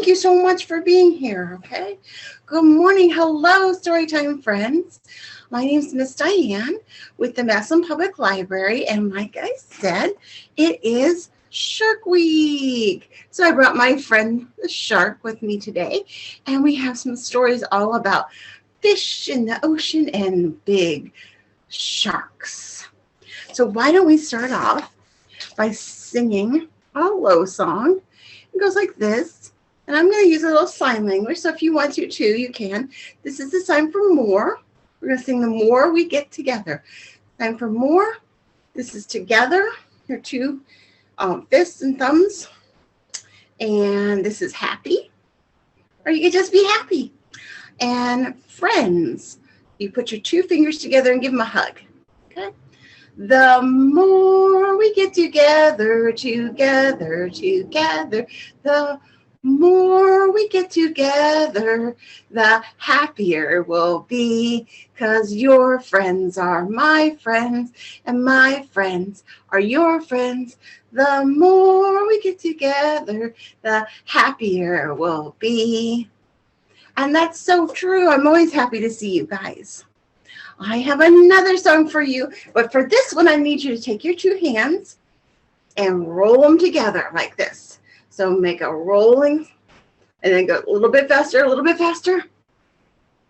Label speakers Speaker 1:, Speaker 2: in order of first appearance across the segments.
Speaker 1: thank you so much for being here, okay? Good morning. Hello, Storytime friends. My name is Miss Diane with the Massillon Public Library, and like I said, it is Shark Week. So I brought my friend the shark with me today, and we have some stories all about fish in the ocean and big sharks. So why don't we start off by singing a hello song. It goes like this, and I'm going to use a little sign language, so if you want to too, you can. This is the sign for more. We're going to sing the more we get together. Sign for more. This is together. Your two fists and thumbs. And this is happy. Or you can just be happy. And friends. You put your two fingers together and give them a hug. Okay? The more we get together, the more we get together, the happier we'll be, 'cause your friends are my friends, and my friends are your friends. The more we get together, the happier we'll be. And that's so true. I'm always happy to see you guys. I have another song for you, but for this one, I need you to take your two hands and roll them together like this. So make a rolling, and then go a little bit faster, a little bit faster.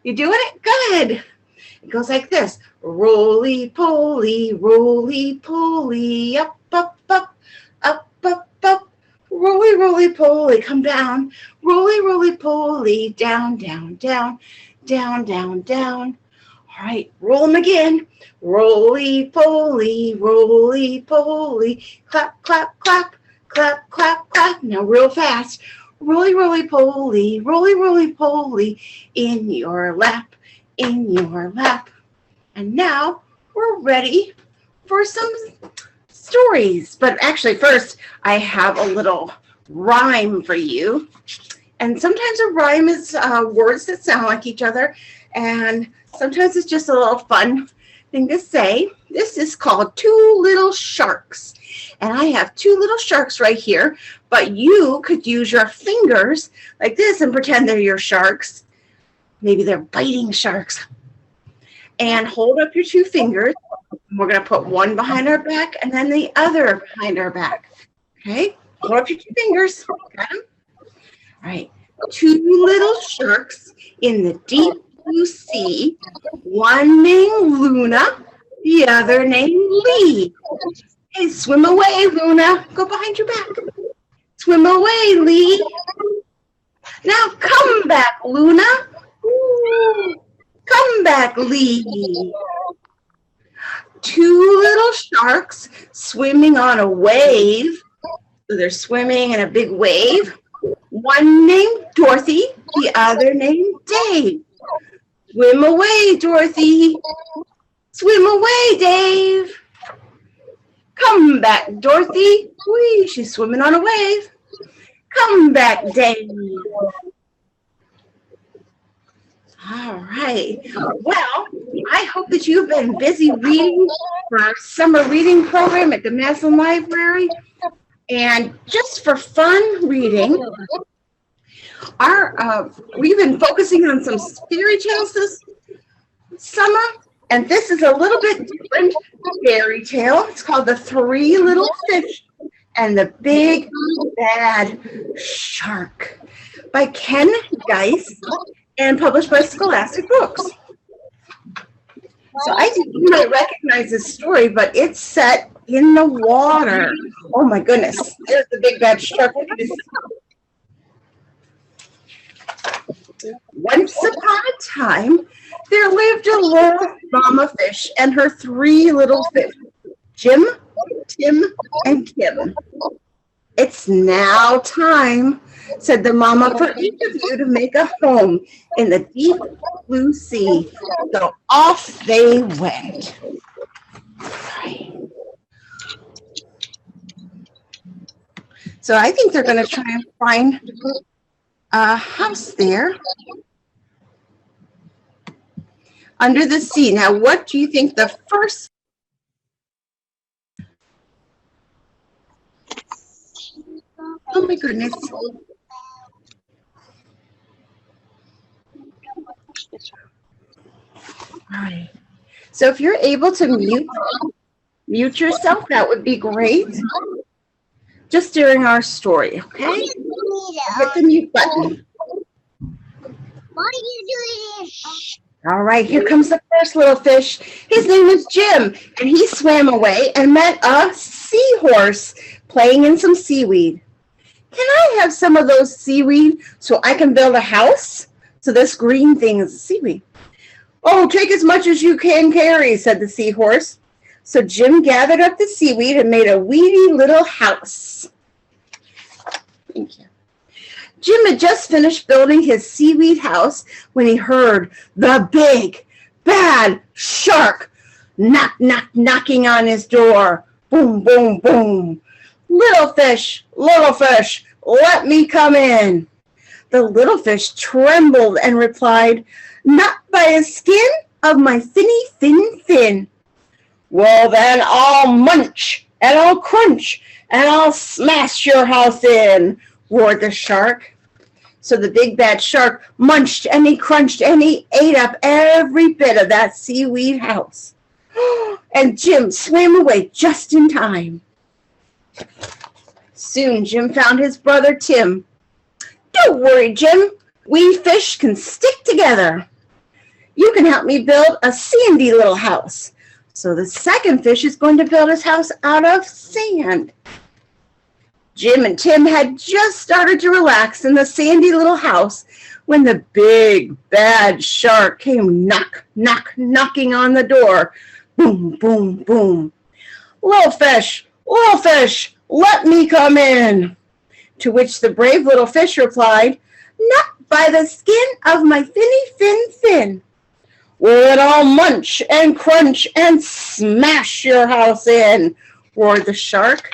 Speaker 1: You doing it? Good. It goes like this. Roly-poly, roly-poly, up, up, up, up, up, up. Roly, roly-poly, come down. Roly, roly-poly, down, down, down, down, down, down. All right, roll them again. Roly-poly, roly-poly, clap, clap, clap, clap, clap, clap. Now real fast. Roly, roly-poly, roly, roly-poly, in your lap, in your lap. And now we're ready for some stories. But actually first, I have a little rhyme for you. And sometimes a rhyme is words that sound like each other. And sometimes it's just a little fun thing to say. This is called Two Little Sharks. And I have two little sharks right here, but you could use your fingers like this and pretend they're your sharks. Maybe they're biting sharks. And hold up your two fingers. We're going to put one behind our back and then the other behind our back. Okay? Hold up your two fingers. Got them? All right. Two little sharks in the deep blue sea. One named Luna, the other named Lee. Hey, swim away, Luna. Go behind your back. Swim away, Lee. Now come back, Luna. Ooh. Come back, Lee. Two little sharks swimming on a wave. So they're swimming in a big wave. One named Dorothy, the other named Dave. Swim away, Dorothy. Swim away, Dave. Come back, Dorothy. Whee, she's swimming on a wave. Come back, Dave. All right. Well, I hope that you've been busy reading for our summer reading program at the Massillon Library. And just for fun reading, we've been focusing on some fairy tales this summer, and this is a little bit different fairy tale. It's called The Three Little Fish and the Big Bad Shark by Ken Geis and published by Scholastic Books. So I think you might recognize this story, but it's set in the water. Oh my goodness, there's the big bad shark. Look at this. Once upon a time, there lived a little mama fish and her three little fish, Jim, Tim, and Kim. It's now time, said the mama, for each of you to make a home in the deep blue sea. So off they went. So I think they're going to try and find a house there under the sea. Now, what do you think the first? Oh my goodness. All right. So if you're able to mute yourself, that would be great. Just during our story, okay? Hit the mute button.
Speaker 2: Why are you doing this?
Speaker 1: All right, here comes the first little fish. His name is Jim, and he swam away and met a seahorse playing in some seaweed. Can I have some of those seaweed so I can build a house? So this green thing is seaweed. Oh, take as much as you can carry, said the seahorse. So Jim gathered up the seaweed and made a weedy little house. Thank you. Jim had just finished building his seaweed house when he heard the big, bad shark knock, knock, knocking on his door. Boom, boom, boom. Little fish, let me come in. The little fish trembled and replied, not by the skin of my finny fin. Well, then I'll munch and I'll crunch and I'll smash your house in, roared the shark. So the big bad shark munched and he crunched and he ate up every bit of that seaweed house. And Jim swam away just in time. Soon Jim found his brother Tim. Don't worry, Jim. We fish can stick together. You can help me build a sandy little house. So the second fish is going to build his house out of sand. Jim and Tim had just started to relax in the sandy little house when the big, bad shark came knocking on the door. Boom, boom, boom. Little fish, let me come in. To which the brave little fish replied, not by the skin of my finny fin. Will it all munch and crunch and smash your house in, roared the shark.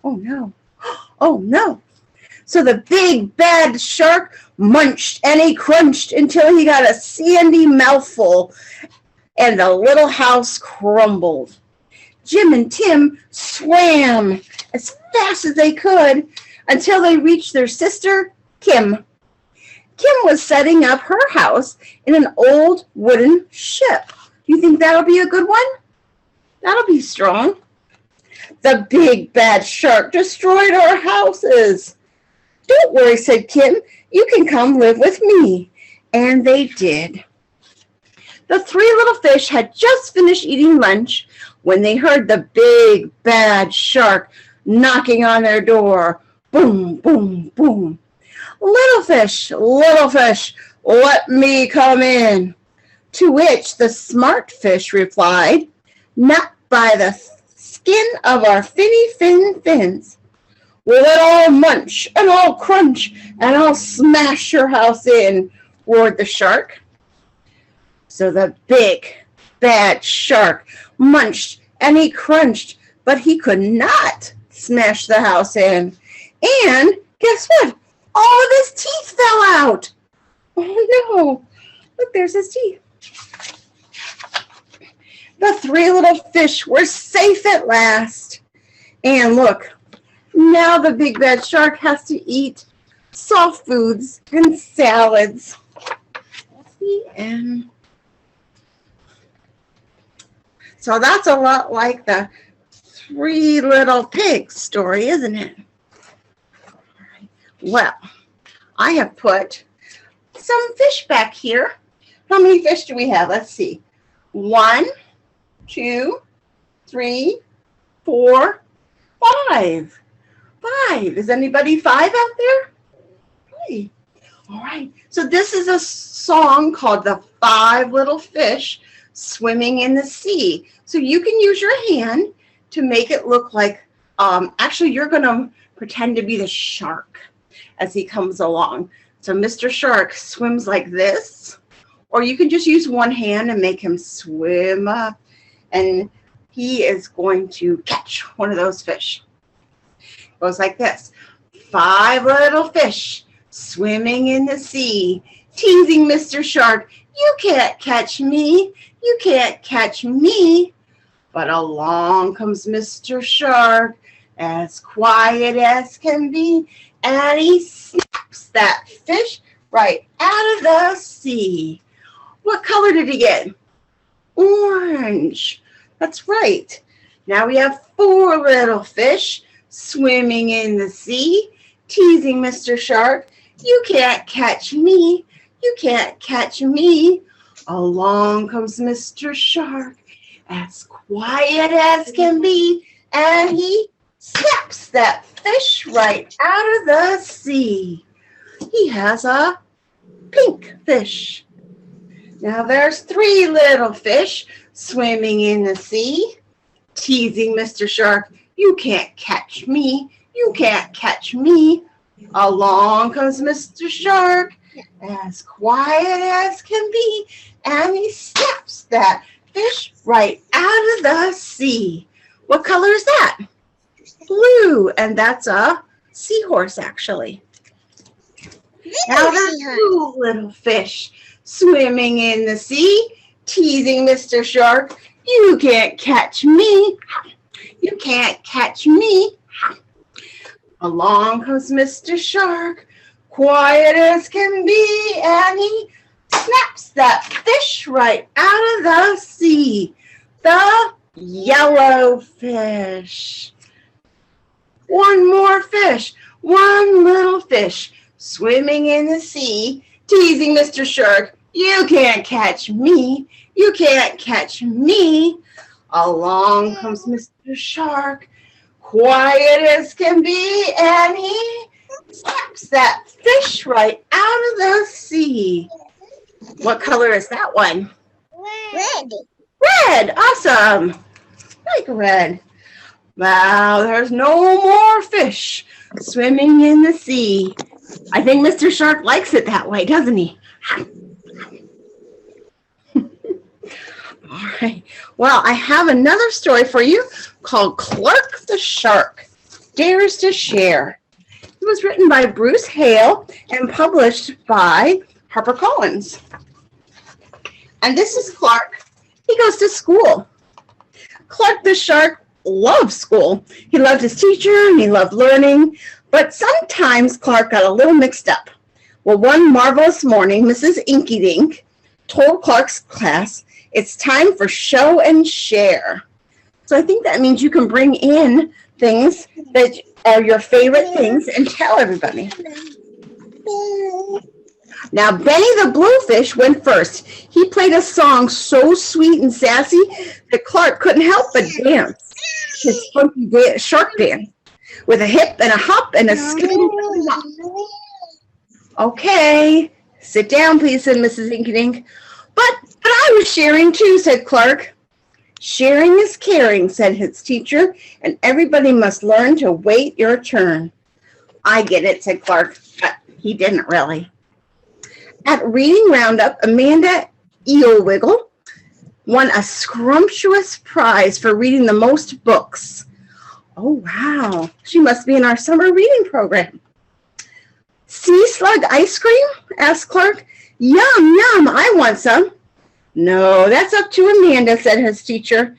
Speaker 1: Oh no. Oh no. So the big bad shark munched and he crunched until he got a sandy mouthful and the little house crumbled. Jim and Tim swam as fast as they could until they reached their sister, Kim. Kim was setting up her house in an old wooden ship. Do you think that'll be a good one? That'll be strong. The big bad shark destroyed our houses. Don't worry, said Kim. You can come live with me. And they did. The three little fish had just finished eating lunch when they heard the big bad shark knocking on their door. Boom, boom, boom. Little fish, let me come in. To which the smart fish replied, not by the skin of our finny fins. Will it all munch and all crunch and I'll smash your house in, roared the shark. So the big bad shark munched and he crunched, but he could not smash the house in. And guess what? All of his teeth fell out. Oh no. Look, there's his teeth. The three little fish were safe at last. And look, now the big bad shark has to eat soft foods and salads. The end. So that's a lot like the Three Little Pigs story, isn't it? Well, I have put some fish back here. How many fish do we have? Let's see. 1, 2, 3, 4, 5. 5. Is anybody 5 out there? 3. All right. So this is a song called The 5 Little Fish Swimming in the Sea. So you can use your hand to make it look like, actually you're going to pretend to be the shark as he comes along. So Mr. Shark swims like this, or you can just use one hand and make him swim up, and he is going to catch one of those fish. It goes like this. 5 little fish swimming in the sea, teasing Mr. Shark. You can't catch me. You can't catch me. But along comes Mr. Shark, as quiet as can be, and he snaps that fish right out of the sea. What color did he get? Orange. That's right. Now we have 4 little fish swimming in the sea, teasing Mr. Shark. You can't catch me. You can't catch me. Along comes Mr. Shark, as quiet as can be, and he snaps that fish right out of the sea. He has a pink fish. Now there's 3 little fish swimming in the sea, teasing Mr. Shark. You can't catch me. You can't catch me. Along comes Mr. Shark, as quiet as can be, and he snaps that fish right out of the sea. What color is that? Blue, and that's a seahorse, actually. Now there's 2 little fish swimming in the sea, teasing Mr. Shark. You can't catch me. You can't catch me. Along comes Mr. Shark, quiet as can be, and he snaps that fish right out of the sea. The yellow fish. 1 more fish, 1 little fish swimming in the sea, teasing Mr. Shark. You can't catch me. You can't catch me. Along comes Mr. Shark, quiet as can be, and he snaps that fish right out of the sea. What color is that one?
Speaker 2: Red.
Speaker 1: Red. Awesome. I like red. Wow, there's no more fish swimming in the sea. I think Mr. Shark likes it that way, doesn't he? All right. Well, I have another story for you called Clark the Shark Dares to Share. It was written by Bruce Hale and published by HarperCollins. And this is Clark. He goes to school. Clark the Shark loved school. He loved his teacher and he loved learning, but sometimes Clark got a little mixed up. Well, one marvelous morning, Mrs. Inky Dink told Clark's class, it's time for show and share. So I think that means you can bring in things that are your favorite things and tell everybody. Now, Benny the Bluefish went first. He played a song so sweet and sassy that Clark couldn't help but dance his funky shark dance with a hip and a hop and a skip. Okay, sit down, please, said Mrs. Inky Dink. But I was sharing too, said Clark. Sharing is caring, said his teacher, and everybody must learn to wait your turn. I get it, said Clark, but he didn't really. At Reading Roundup, Amanda Eelwiggle won a scrumptious prize for reading the most books. Oh, wow. She must be in our summer reading program. Sea slug ice cream? Asked Clark. Yum, yum, I want some. No, that's up to Amanda, said his teacher.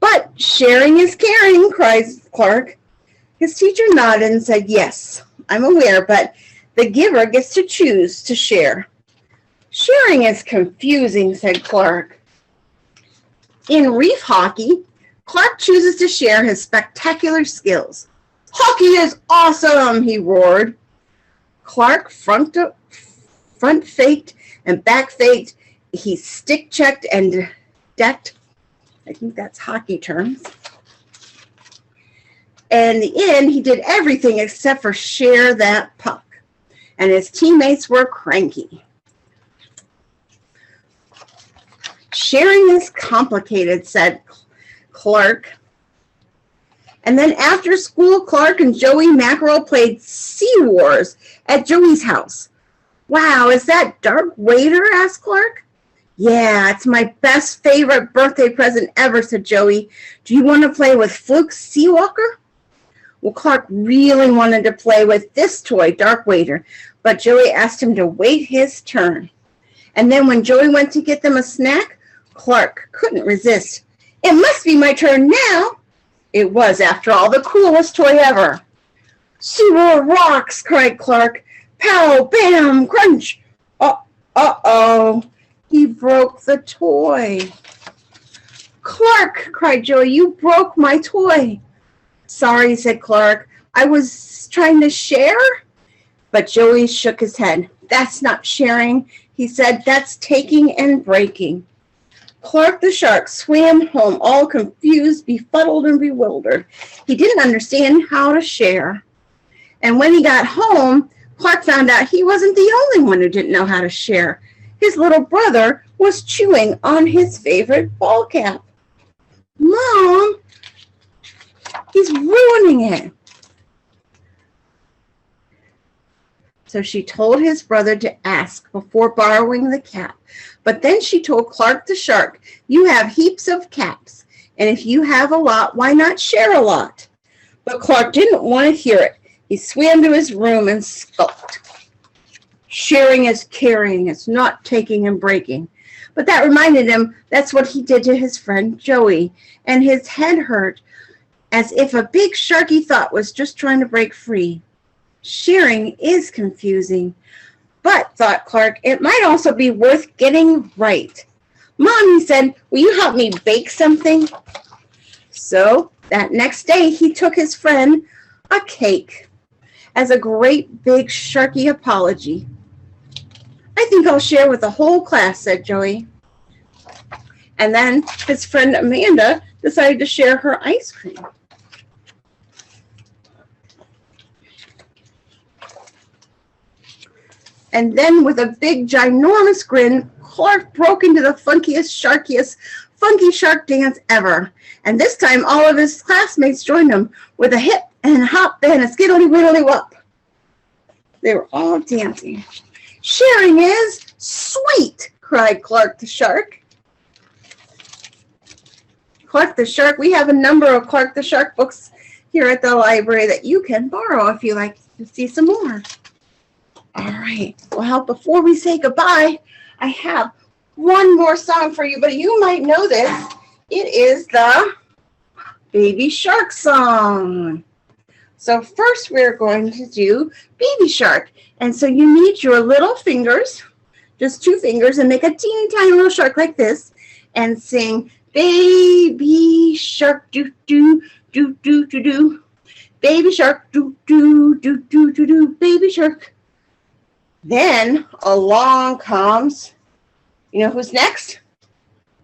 Speaker 1: But sharing is caring, cries Clark. His teacher nodded and said, yes, I'm aware, but the giver gets to choose to share. Sharing is confusing, said Clark. In reef hockey, Clark chooses to share his spectacular skills. Hockey is awesome, he roared. Clark front faked and back faked. He stick checked and decked. I think that's hockey terms. And in the end, he did everything except for share that puck. And his teammates were cranky. Sharing is complicated, said Clark. And then after school, Clark and Joey Mackerel played Sea Wars at Joey's house. Wow, is that Dark Waiter? Asked Clark. Yeah, it's my best favorite birthday present ever, said Joey. Do you want to play with Fluke Seawalker? Well, Clark really wanted to play with this toy, Dark Waiter, but Joey asked him to wait his turn. And then when Joey went to get them a snack, Clark couldn't resist. It must be my turn now. It was, after all, the coolest toy ever. SeaWorld rocks, cried Clark. Pow, bam, crunch. Uh-oh. He broke the toy. Clark, cried Joey, you broke my toy. Sorry, said Clark. I was trying to share. But Joey shook his head. That's not sharing, he said. That's taking and breaking. Clark the shark swam home all confused, befuddled, and bewildered. He didn't understand how to share. And when he got home, Clark found out he wasn't the only one who didn't know how to share. His little brother was chewing on his favorite ball cap. Mom, he's ruining it. So she told his brother to ask before borrowing the cap. But then she told Clark the shark, you have heaps of caps, and if you have a lot, why not share a lot? But Clark didn't want to hear it. He swam to his room and skulked. Sharing is caring, it's not taking and breaking. But that reminded him that's what he did to his friend Joey, and his head hurt as if a big shark he thought was just trying to break free. Sharing is confusing. But, thought Clark, it might also be worth getting right. Mom, he said, will you help me bake something? So, that next day, he took his friend a cake as a great big sharky apology. I think I'll share with the whole class, said Joey. And then his friend Amanda decided to share her ice cream. And then with a big, ginormous grin, Clark broke into the funkiest, sharkiest, funky shark dance ever. And this time, all of his classmates joined him with a hip and a hop and a skiddly-widdly-wop. They were all dancing. Sharing is sweet, cried Clark the shark. Clark the shark, we have a number of Clark the shark books here at the library that you can borrow if you like to see some more. All right, well, before we say goodbye, I have one more song for you, but you might know this. It is the Baby Shark song. So first we're going to do Baby Shark. And so you need your little fingers, just 2 fingers, and make a teeny tiny little shark like this and sing Baby Shark, do-do, do-do-do-do. Baby Shark, do-do, do-do-do-do. Baby Shark. Then along comes, you know who's next?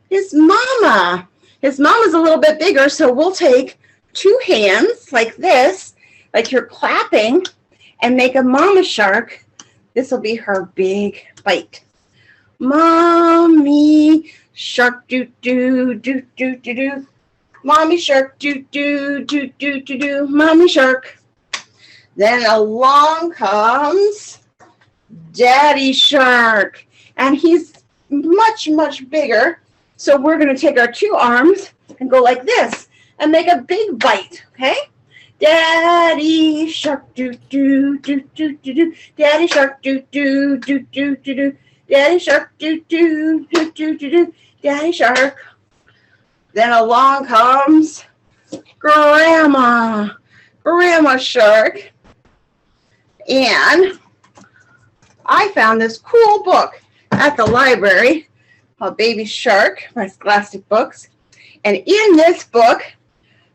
Speaker 1: His mama. His mama's a little bit bigger, so we'll take 2 hands like this, like you're clapping, and make a mama shark. This will be her big bite. Mommy shark, do-do, do-do-do-do. Mommy shark, do-do, do-do-do-do. Mommy shark. Then along comes Daddy Shark, and he's much, much bigger. So we're going to take our 2 arms and go like this and make a big bite, okay? Daddy Shark, do do do do do do. Daddy Shark, do do do do do do. Daddy Shark, do do do do do do. Daddy Shark. Then along comes Grandma Shark, and I found this cool book at the library called Baby Shark by Scholastic Books. And in this book,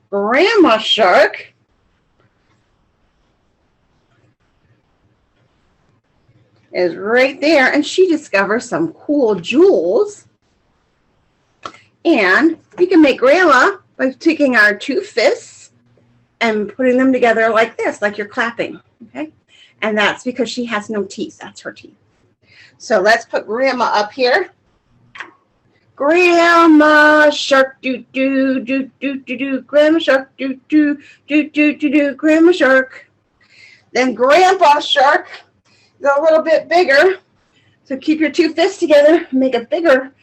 Speaker 1: Grandma Shark is right there, and she discovers some cool jewels. And you can make Grandma by taking our 2 fists and putting them together like this, like you're clapping, okay? And that's because she has no teeth. That's her teeth. So let's put Grandma up here. Grandma Shark, do do do do do do. Grandma Shark, do do do do do do. Grandma Shark. Then Grandpa Shark is a little bit bigger. So keep your 2 fists together. Make a bigger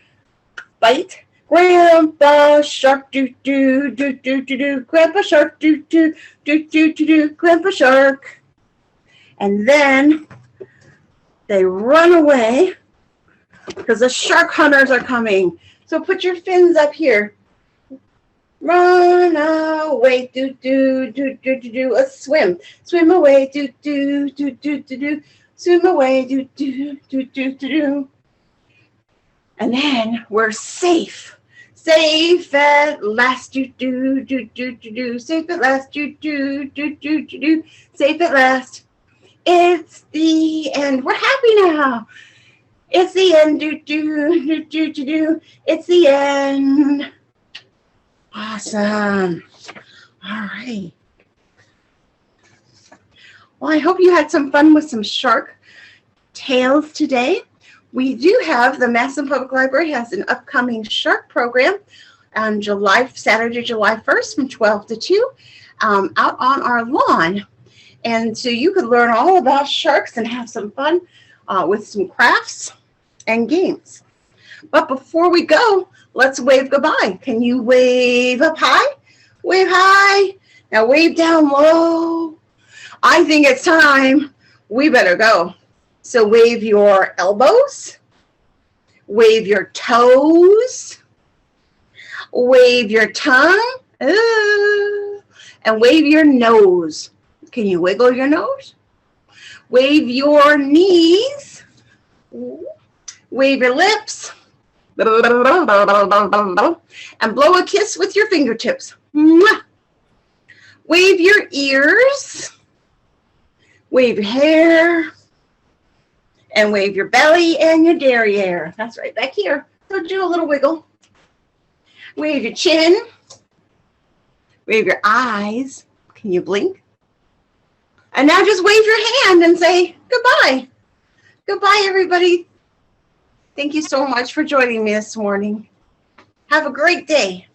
Speaker 1: bite. Grandpa Shark, do do do do do do. Grandpa Shark, do do do do do do. Grandpa Shark. And then they run away because the shark hunters are coming. So put your fins up here. Run away, do do do do do do. A swim, swim away, do do do do do do. Swim away, do do do do do do. And then we're safe. Safe at last, do, do, do, do, do, do. Safe at last, do, do, do, do, do, do. Safe at last. It's the end. We're happy now. It's the end, do, do, do, do, do, do. It's the end. Awesome. All right. Well, I hope you had some fun with some shark tales today. We do have, the Madison Public Library has an upcoming shark program on Saturday, July 1st from 12 to 2 out on our lawn. And so you could learn all about sharks and have some fun with some crafts and games. But before we go, let's wave goodbye. Can you wave up high? Wave high. Now wave down low. I think it's time. We better go. So wave your elbows, wave your toes, wave your tongue, and wave your nose. Can you wiggle your nose? Wave your knees, wave your lips, and blow a kiss with your fingertips. Wave your ears, wave your hair, and wave your belly and your derriere. That's right back here. So do a little wiggle. Wave your chin. Wave your eyes. Can you blink? And now just wave your hand and say goodbye. Goodbye, everybody. Thank you so much for joining me this morning. Have a great day.